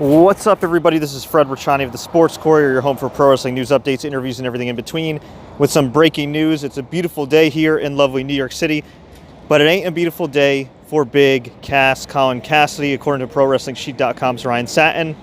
What's up, everybody? This is Fred Richani of the Sports Courier, your home for pro wrestling news, updates, interviews, and everything in between, with some breaking news. It's a beautiful day here in lovely New York City, but it ain't a beautiful day for Big Cass, Colin Cassady. According to ProWrestlingSheet.com's Ryan Satin,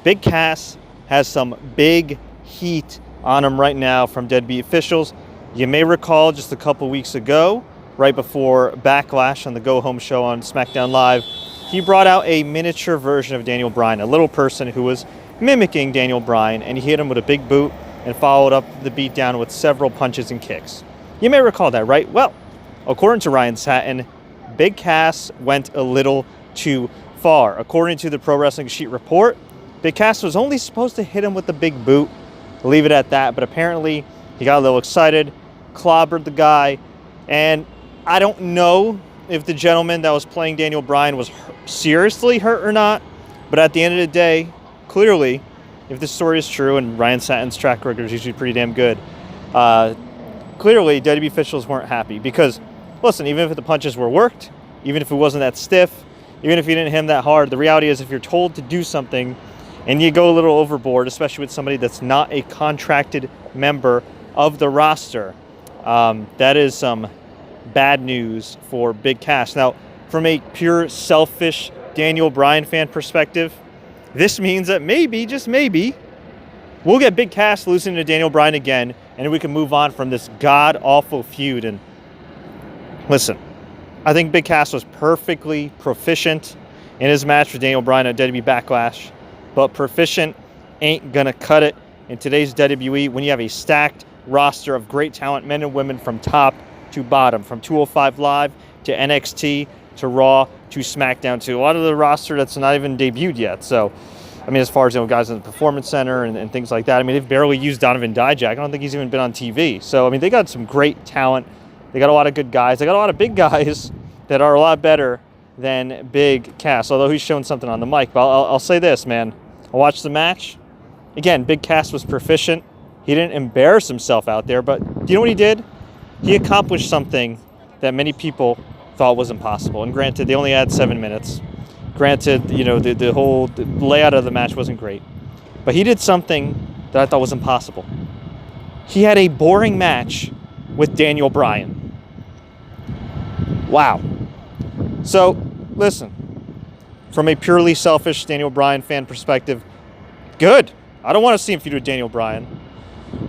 Big Cass has some big heat on him right now from deadbeat officials. You may recall just a couple weeks ago, right before Backlash on the Go Home show on SmackDown Live, he brought out a miniature version of Daniel Bryan, a little person who was mimicking Daniel Bryan, and he hit him with a big boot and followed up the beatdown with several punches and kicks. You may recall that, right? Well, according to Ryan Satin, Big Cass went a little too far. According to the Pro Wrestling Sheet report, Big Cass was only supposed to hit him with the big boot, leave it at that, but apparently he got a little excited, clobbered the guy, and I don't know if the gentleman that was playing Daniel Bryan was seriously hurt or not, but at the end of the day, clearly, if this story is true, and Ryan Satin's track record is usually pretty damn good, clearly WWE officials weren't happy because, listen, even if the punches were worked, even if it wasn't that stiff, even if you didn't hit him that hard, the reality is if you're told to do something and you go a little overboard, especially with somebody that's not a contracted member of the roster, that is some bad news for Big Cass. Now, from a pure selfish Daniel Bryan fan perspective, this means that maybe, just maybe, we'll get Big Cass losing to Daniel Bryan again, and we can move on from this god-awful feud. And listen, I think Big Cass was perfectly proficient in his match with Daniel Bryan at WWE Backlash, but proficient ain't gonna cut it in today's WWE when you have a stacked roster of great talent, men and women from top to bottom, from 205 Live to NXT to Raw to SmackDown to a lot of the roster that's not even debuted yet. So, I mean, as far as, guys in the Performance Center and things like that, I mean, they've barely used Donovan Dijak. I don't think he's even been on TV. So, I mean, they got some great talent. They got a lot of good guys. They got a lot of big guys that are a lot better than Big Cass, although he's shown something on the mic. But I'll say this, man. I watched the match. Again, Big Cass was proficient. He didn't embarrass himself out there, but do you know what he did? He accomplished something that many people thought was impossible. And granted, they only had 7 minutes. Granted, the whole layout of the match wasn't great. But he did something that I thought was impossible. He had a boring match with Daniel Bryan. Wow. So, listen, from a purely selfish Daniel Bryan fan perspective, good. I don't want to see him feud with Daniel Bryan.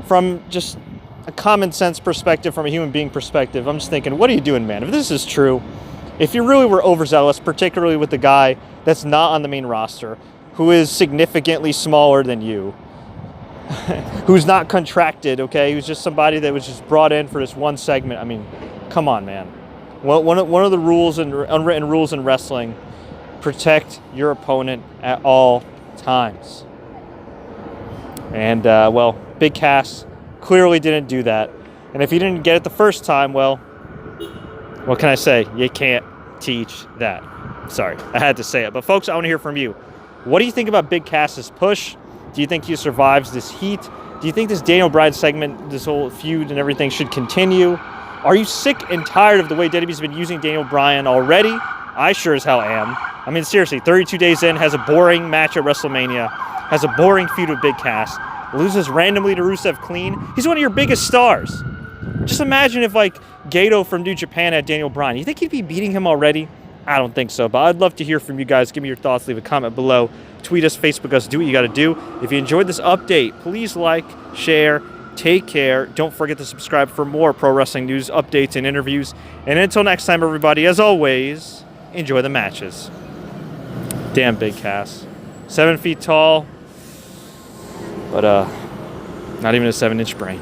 From just a common sense perspective, from a human being perspective, I'm just thinking, what are you doing, man? If this is true, if you really were overzealous, particularly with the guy that's not on the main roster, who is significantly smaller than you, who's not contracted, okay, who's just somebody that was just brought in for this one segment, I mean, come on, man. Well, one of the rules and unwritten rules in wrestling, protect your opponent at all times. And, well, Big Cass clearly didn't do that. And if he didn't get it the first time, well, what can I say? You can't teach that. Sorry, I had to say it. But folks, I want to hear from you. What do you think about Big Cass's push? Do you think he survives this heat? Do you think this Daniel Bryan segment, this whole feud and everything should continue? Are you sick and tired of the way WWE's been using Daniel Bryan already? I sure as hell am. I mean, seriously, 32 days in, has a boring match at WrestleMania, has a boring feud with Big Cass, loses randomly to Rusev clean. He's one of your biggest stars. Just imagine if, Gato from New Japan had Daniel Bryan. You think he'd be beating him already? I don't think so, but I'd love to hear from you guys. Give me your thoughts. Leave a comment below. Tweet us, Facebook us. Do what you got to do. If you enjoyed this update, please like, share, take care. Don't forget to subscribe for more pro wrestling news, updates, and interviews. And until next time, everybody, as always, enjoy the matches. Damn Big Cass. 7 feet tall. But not even a 7-inch brain.